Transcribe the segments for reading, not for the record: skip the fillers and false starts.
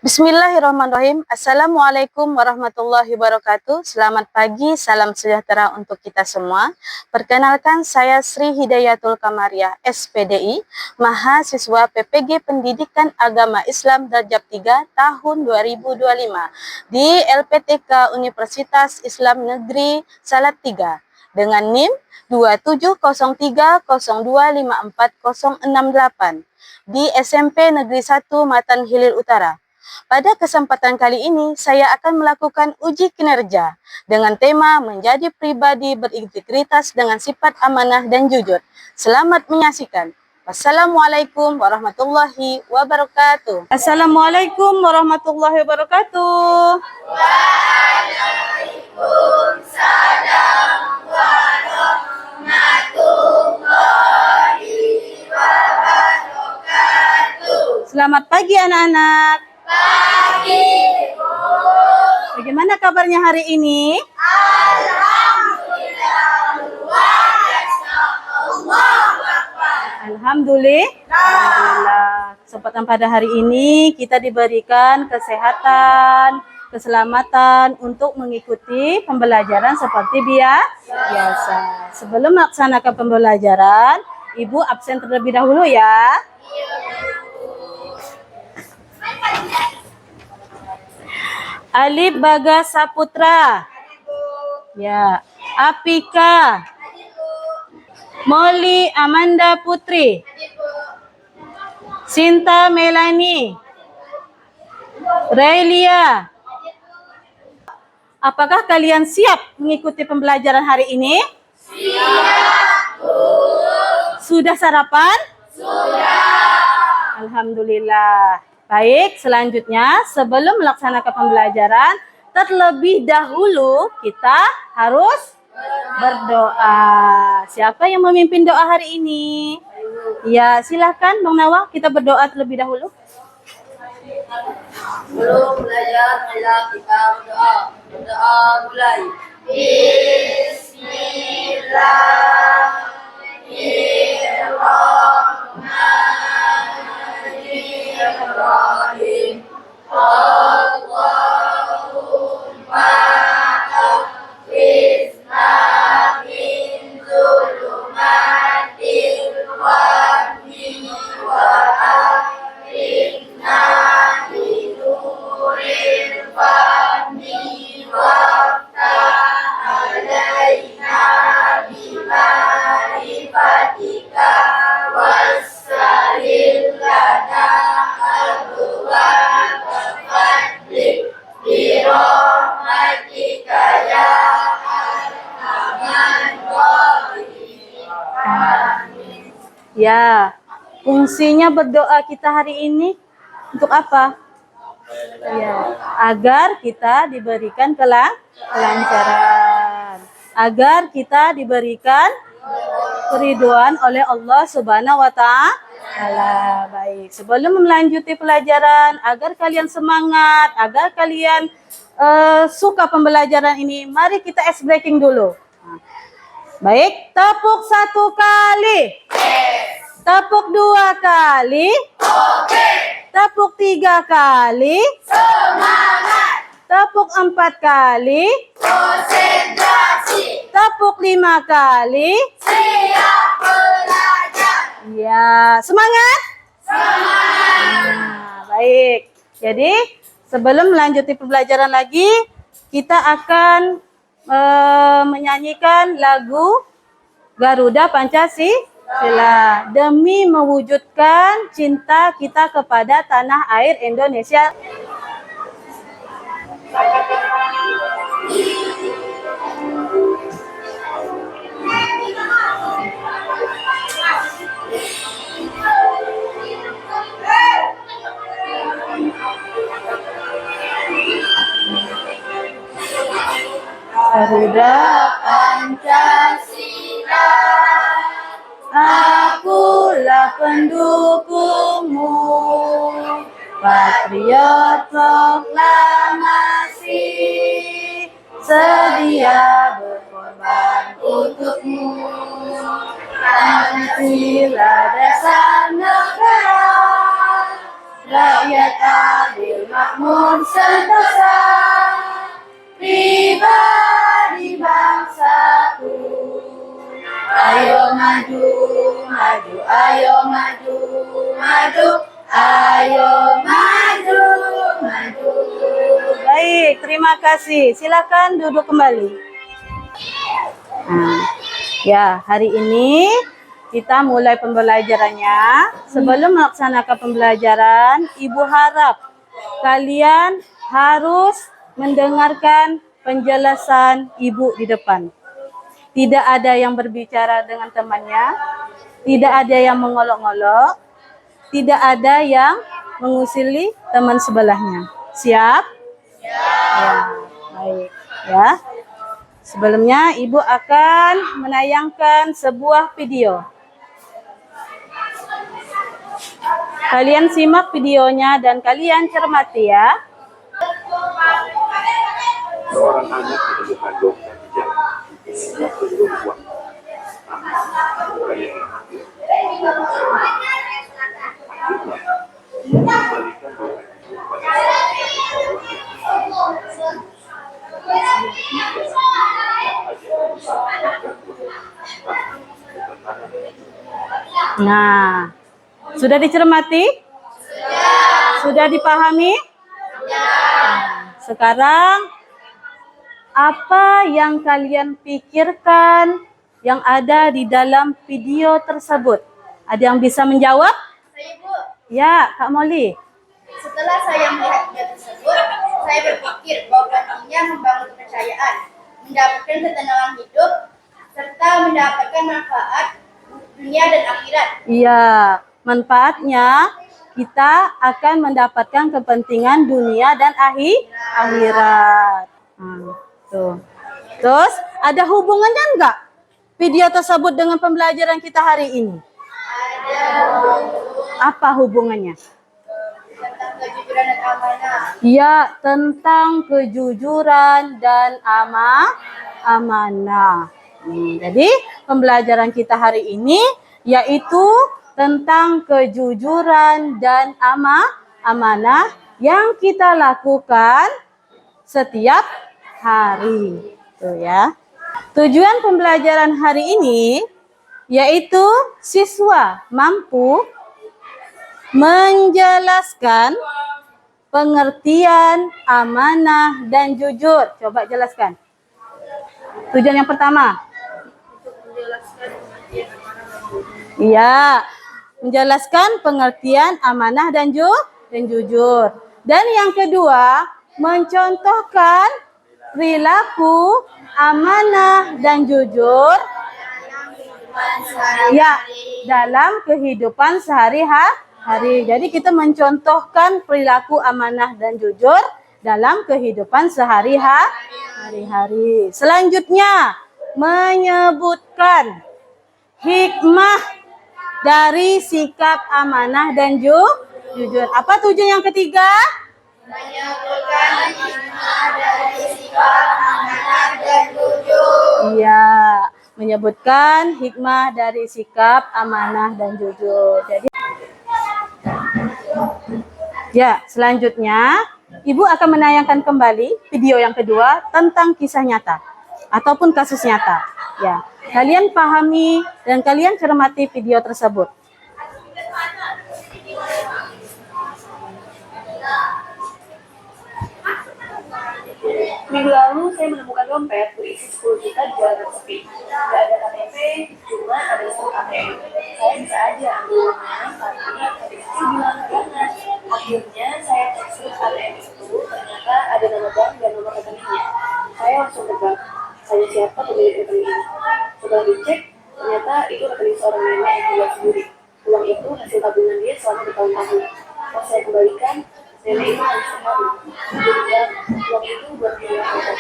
Bismillahirrahmanirrahim. Assalamualaikum warahmatullahi wabarakatuh. Selamat pagi, salam sejahtera untuk kita semua. Perkenalkan, saya Sri Hidayatul Kamariah, SPDI, mahasiswa PPG Pendidikan Agama Islam Darjat 3 tahun 2025 di LPTK Universitas Islam Negeri Salatiga dengan NIM 2703025468 di SMP Negeri 1 Matan Hilir Utara. Pada kesempatan kali ini, saya akan melakukan uji kinerja dengan tema menjadi pribadi berintegritas dengan sifat amanah dan jujur. Selamat menyaksikan. Wassalamualaikum warahmatullahi wabarakatuh. Assalamualaikum warahmatullahi wabarakatuh. Waalaikumsalam warahmatullahi wabarakatuh. Selamat pagi anak-anak. Pagi, Bu. Bagaimana kabarnya hari ini? Alhamdulillah. Alhamdulillah. Kesempatan pada hari ini kita diberikan kesehatan, keselamatan untuk mengikuti pembelajaran seperti biasa. Sebelum melaksanakan pembelajaran, Ibu absen terlebih dahulu ya. Alif Bagas Saputra. Ya. Apika. Molly Amanda Putri. Sinta Melani. Railia. Apakah kalian siap mengikuti pembelajaran hari ini? Siap, Bu. Sudah sarapan? Sudah. Alhamdulillah. Baik, selanjutnya sebelum melaksanakan pembelajaran, terlebih dahulu kita harus berdoa. Siapa yang memimpin doa hari ini? Ya, silakan Bang Nawal, kita berdoa terlebih dahulu. Sebelum belajar, kita berdoa. Berdoa mulai. Bismillahirrahmanirrahim. Allahumma akhrijna min zulumatil wahmi wa akhrijna min nuril fahmi waftah alaina bima'rifatika wassalil lana abwaaba fadlik birahmatika ya arhamar rahimin. Ya, fungsinya berdoa kita hari ini untuk apa? Ya, agar kita diberikan kelancaran, agar kita diberikan keriduan oleh Allah Subhanahu wa Ta'ala. Baik, sebelum melanjuti pelajaran, agar kalian semangat, agar kalian suka pembelajaran ini, mari kita ice breaking dulu. Baik, tepuk 1 kali. Tepuk 2 kali. Tepuk 3 kali. Semangat. Tepuk 4 kali. Konsentrasi. Tepuk 5 kali. Siap belajar. Ya, semangat. Semangat. Baik. Jadi, sebelum melanjuti pembelajaran lagi, kita akan menyanyikan lagu Garuda Pancasila demi mewujudkan cinta kita kepada tanah air Indonesia. Garuda Pancasila, akulah pendukungmu, patriot proklamasi, sedia berkorban untukmu. Pancasila dasar negara, rakyat adil makmur sentosa, pribadi bangsaku. Ayo maju, maju, ayo maju, maju, ayo maju, maju. Baik, terima kasih. Silakan duduk kembali. Nah, ya, hari ini kita mulai pembelajarannya. Sebelum melaksanakan pembelajaran, Ibu harap kalian harus mendengarkan penjelasan Ibu di depan. Tidak ada yang berbicara dengan temannya, tidak ada yang mengolok-olok, tidak ada yang mengusili teman sebelahnya. Siap? Ya, baik. Ya. Sebelumnya, Ibu akan menayangkan sebuah video. Kalian simak videonya dan kalian cermati ya. Seorang anak menemukan dokter di jalan. Ia belum kuat. Bukan yang hadir. Kembalikan dokter itu kepada Nah, sudah dicermati? Sudah dipahami? Sekarang, apa yang kalian pikirkan yang ada di dalam video tersebut? Ada yang bisa menjawab? Saya, Bu, Ya, Kak Molly. setelah saya melihat video tersebut, saya berpikir bahwa pentingnya membangun kepercayaan, mendapatkan ketenangan hidup, serta mendapatkan manfaat dunia dan akhirat. Iya, manfaatnya kita akan mendapatkan kepentingan dunia dan akhirat. Tuh. Terus, ada hubungannya enggak video tersebut dengan pembelajaran kita hari ini? Apa hubungannya? Tentang kejujuran dan amanah. Ya, tentang kejujuran dan amanah. Jadi, pembelajaran kita hari ini yaitu tentang kejujuran dan amanah yang kita lakukan setiap hari. Tuh ya. Tujuan pembelajaran hari ini yaitu siswa mampu menjelaskan pengertian amanah dan jujur. Coba jelaskan. Tujuan yang pertama. Iya, menjelaskan pengertian amanah dan jujur. Dan yang kedua, mencontohkan perilaku amanah dan jujur ya dalam kehidupan sehari-hari. Jadi kita mencontohkan perilaku amanah dan jujur dalam kehidupan sehari-hari. Selanjutnya, menyebutkan hikmah dari sikap amanah dan jujur. Apa tujuan yang ketiga? Menyebutkan hikmah dari sikap amanah dan jujur. Iya, menyebutkan hikmah dari sikap amanah dan jujur. Jadi, ya, selanjutnya Ibu akan menayangkan kembali video yang kedua tentang kisah nyata ataupun kasus nyata. Ya, kalian pahami dan kalian cermati video tersebut. Minggu lalu saya menemukan dompet berisi 10 juta di jalanan sepi. Gak ada KTP, cuma ada surat ATM. Saya bisa aja ambil uangnya, tapi polisi bilang jangan. Akhirnya saya cek surat ATM itu, ternyata ada nama bank dan nomor rekeningnya. Saya langsung tebak, saya siapa pemilik rekening ini. Setelah dicek, ternyata itu rekening seorang nenek yang tinggal sendiri. Uang itu hasil tabungan dia selama bertahun-tahun. Pas saya kembalikan, nenek itu harus sekali. Dia bilang, uang itu buat biaya obat.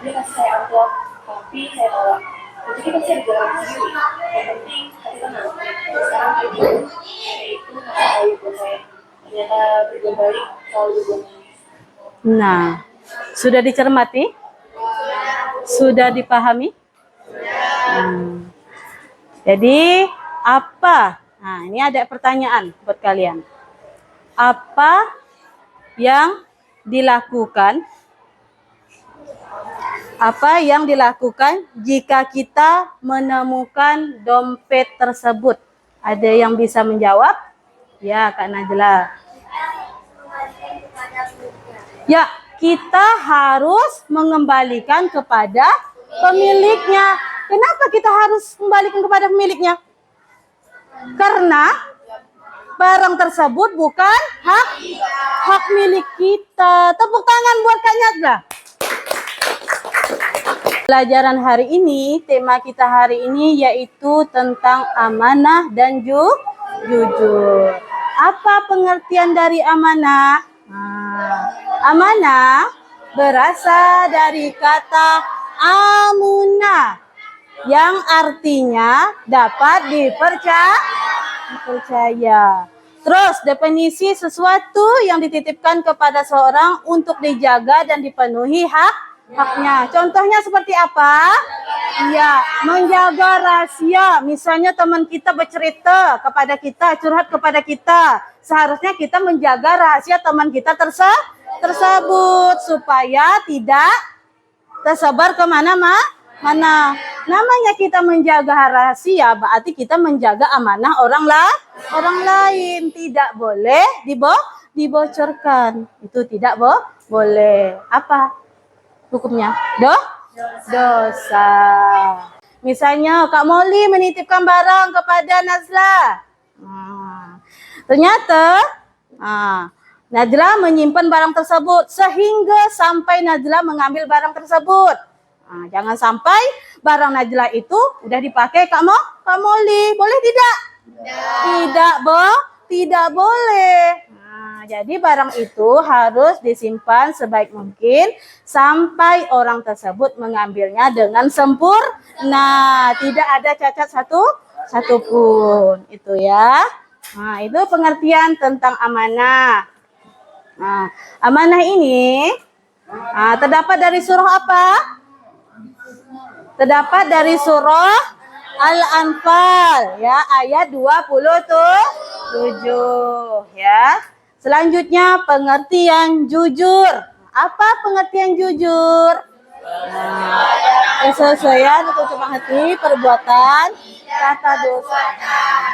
Dia kasih saya amplop, tapi saya tolak. Jadi kita bisa berjalan sendiri. Yang penting, hati tenang. Sekarang kayak gitu, nenek itu masih baik buat saya. Ternyata berbuat baik selalu berbuat baik. Nah, sudah dicermati? Sudah dipahami? Jadi, apa? Nah, ini ada pertanyaan buat kalian. Apa yang dilakukan? Apa yang dilakukan jika kita menemukan dompet tersebut? Ada yang bisa menjawab? Ya, Kak Najla. Ya, kita harus mengembalikan kepada pemiliknya. Kenapa kita harus kembalikan kepada pemiliknya? Karena barang tersebut bukan hak milik kita. Tepuk tangan buat Kak Najla. Pelajaran hari ini, tema kita hari ini yaitu tentang amanah dan jujur. Apa pengertian dari amanah? Amanah berasal dari kata amunah yang artinya dapat dipercaya. Terus definisi sesuatu yang dititipkan kepada seorang untuk dijaga dan dipenuhi haknya. Contohnya seperti apa? Ya, menjaga rahasia. Misalnya teman kita bercerita kepada kita, curhat kepada kita. Seharusnya kita menjaga rahasia teman kita tersebut supaya tidak tersebar kemana-mana. Namanya kita menjaga rahasia, berarti kita menjaga amanah orang lain. Tidak boleh dibocorkan. Itu tidak boleh. Apa hukumnya? Dosa. Misalnya Kak Molly menitipkan barang kepada Nazla. Ternyata Najla menyimpan barang tersebut sehingga sampai Najla mengambil barang tersebut. Jangan sampai barang Najla itu udah dipakai Kak Molly. Boleh tidak? Tidak boleh. Jadi barang itu harus disimpan sebaik mungkin sampai orang tersebut mengambilnya dengan sempurna. Tidak ada cacat satupun. Itu ya. Itu pengertian tentang amanah. Amanah ini terdapat dari surah apa? Terdapat dari surah Al-Anfal ya, ayat 27 ya. Selanjutnya pengertian jujur. Apa pengertian jujur? Kesesuaian atau cuma hati perbuatan kata dosa.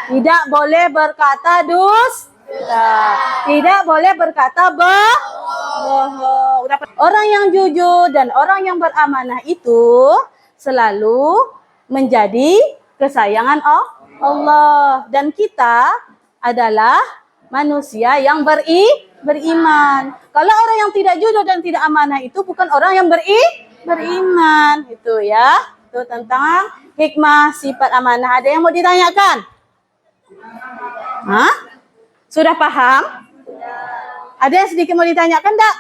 Tidak boleh berkata tidak boleh berkata bohong. Orang yang jujur dan orang yang beramanah itu selalu menjadi kesayangan Allah. Dan kita adalah manusia yang beriman. Kalau orang yang tidak jujur dan tidak amanah itu bukan orang yang beriman. Itu ya. Itu tentang hikmah sifat amanah. Ada yang mau ditanyakan? Sudah paham? Ada yang sedikit mau ditanyakan enggak?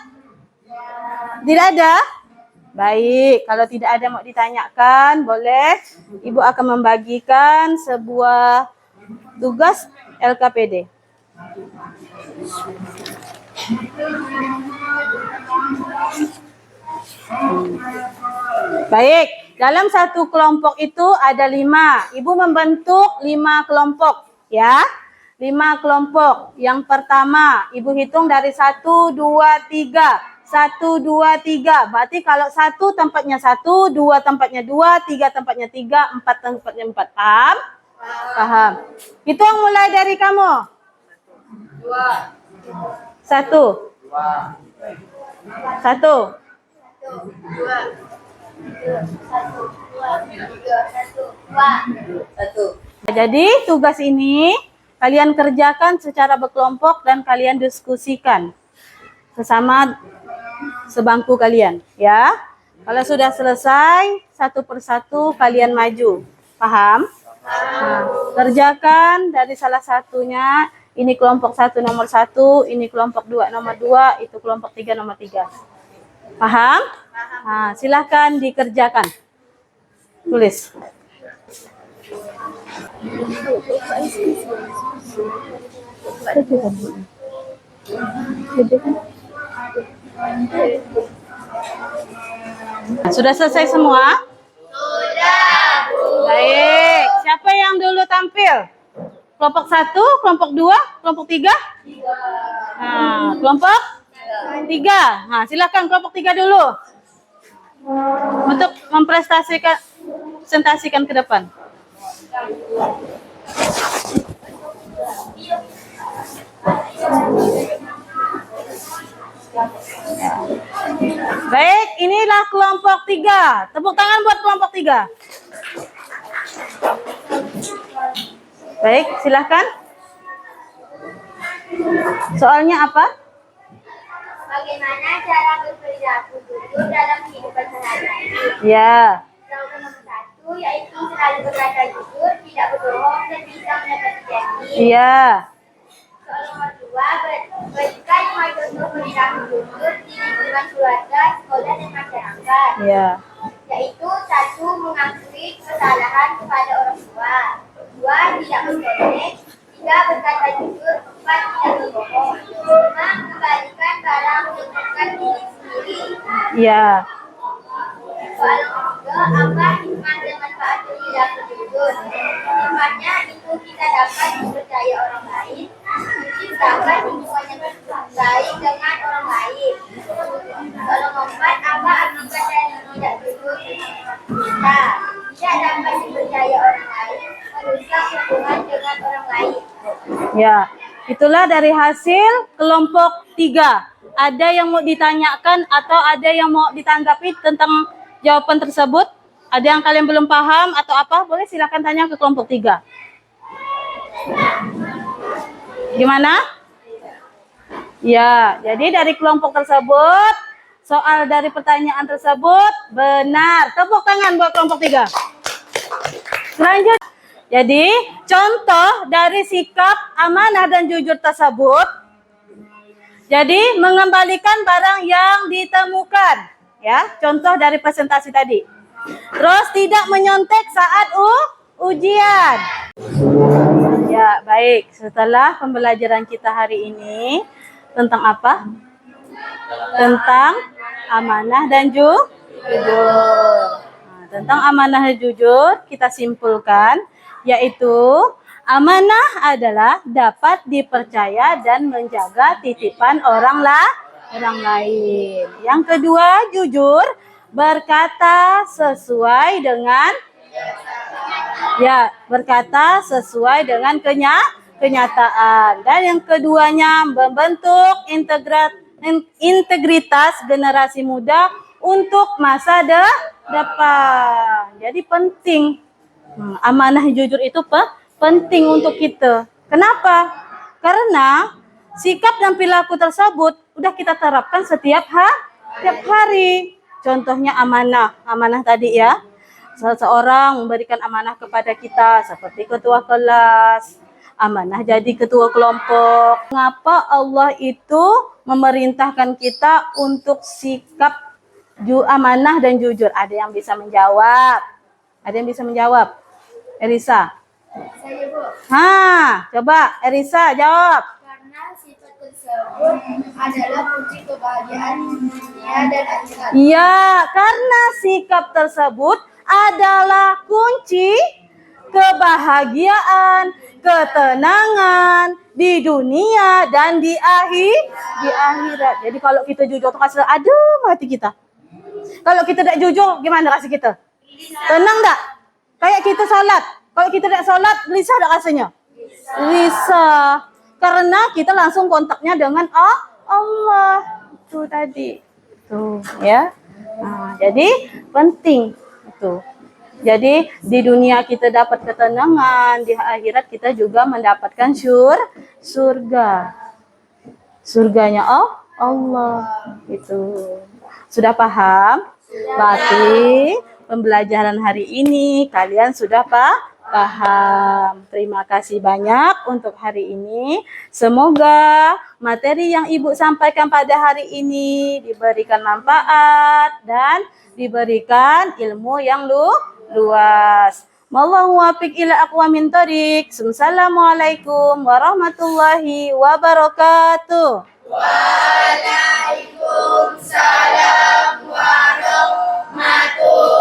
Tidak ada? Baik, kalau tidak ada mau ditanyakan, boleh Ibu akan membagikan sebuah tugas LKPD. Baik, dalam satu kelompok itu ada 5. Ibu membentuk 5 kelompok, ya. 5 kelompok. Yang pertama, Ibu hitung dari 1, 2, 3. 1, 2, 3. Berarti kalau 1 tempatnya 1, 2 tempatnya 2, 3 tempatnya 3, 4 tempatnya 4. Paham? Paham. Hitung mulai dari kamu. 1. 1. Jadi tugas ini kalian kerjakan secara berkelompok dan kalian diskusikan sesama sebangku kalian, ya. Kalau sudah selesai, satu persatu kalian maju. Paham? Kerjakan dari salah satunya. Ini kelompok 1 nomor 1, ini kelompok 2 nomor 2, itu kelompok 3 nomor 3. Paham? Silahkan dikerjakan. Tulis. Sudah selesai semua? Sudah, Bu. Baik. Siapa yang dulu tampil? Kelompok 1, kelompok 2, kelompok 3? Nah, kelompok 3. Nah, silakan kelompok 3 dulu. Untuk presentasikan ke depan. Baik, inilah kelompok 3. Tepuk tangan buat kelompok 3. Baik, silahkan. Soalnya apa? Bagaimana cara berperilaku jujur dalam kehidupan sehari-hari? Ya. Jawaban nomor 1 yaitu selalu berkata jujur, tidak berbohong, dan bisa menepati janji. Iya. Soal nomor 2, berikan 5 contoh perilaku jujur di lingkungan keluarga, sekolah, dan masyarakat. Iya. Yaitu 1. Mengakui kesalahan kepada orang tua. 2. Tidak berbohong. 3. Berkata jujur. 4. Tidak berbohong. 5. Kembalikan barang dengan diri sendiri. Iya. Soal nomor 3, apa hikmah dan manfaat perilaku jujur? Hikmahnya itu kita dapat dipercaya orang lain, menciptakan hubungan yang baik dengan orang lain. Soal nomor 4, apa akibat dari tidak jujur? Kita tidak dapat dipercaya orang lain, merusak hubungan dengan orang lain. Ya. Itulah dari hasil kelompok 3. Ada yang mau ditanyakan atau ada yang mau ditanggapi tentang jawaban tersebut? Ada yang kalian belum paham atau apa? Boleh silakan tanya ke kelompok 3. Gimana? Ya, jadi dari kelompok tersebut, soal dari pertanyaan tersebut benar. Tepuk tangan buat kelompok 3. Lanjut. Jadi, contoh dari sikap amanah dan jujur tersebut. Jadi, mengembalikan barang yang ditemukan. Ya, contoh dari presentasi tadi. Terus tidak menyontek saat ujian. Ya, baik. Setelah pembelajaran kita hari ini tentang apa? Tentang amanah dan jujur. Nah, tentang amanah dan jujur kita simpulkan, yaitu amanah adalah dapat dipercaya dan menjaga titipan orang lain. Yang kedua, jujur, berkata sesuai dengan kenyataan. Dan yang keduanya, membentuk integritas generasi muda untuk masa depan. Jadi penting. Amanah jujur itu penting untuk kita. Kenapa? Karena sikap dan perilaku tersebut udah kita terapkan setiap hari. Contohnya amanah tadi ya. Seseorang memberikan amanah kepada kita seperti ketua kelas, amanah jadi ketua kelompok. Mengapa Allah itu memerintahkan kita untuk sikap amanah dan jujur? Ada yang bisa menjawab? Erisa. Saya, Bu. Coba Erisa jawab. Karena sifat tersebut adalah kunci kebahagiaan dunia dan akhirat. Iya, karena sikap tersebut adalah kunci kebahagiaan, ketenangan di dunia dan di akhirat. Jadi kalau kita jujur tuh kasih adem hati kita. Kalau kita tidak jujur, gimana rasanya kita? Tenang tak? Kayak kita salat. Kalau kita tidak salat, gelisah tak rasanya? Gelisah. Karena kita langsung kontaknya dengan Allah. Itu tadi. Tuh, ya. Nah, jadi penting itu. Jadi di dunia kita dapat ketenangan, di akhirat kita juga mendapatkan surga. Surganya Allah. Itu. Sudah paham? Berarti pembelajaran hari ini kalian sudah paham. Terima kasih banyak untuk hari ini. Semoga materi yang Ibu sampaikan pada hari ini diberikan manfaat dan diberikan ilmu yang luas. Wallahu muwaffiq ila aqwamit thoriq. Assalamualaikum warahmatullahi wabarakatuh. Waalaikumsalam warahmatullahi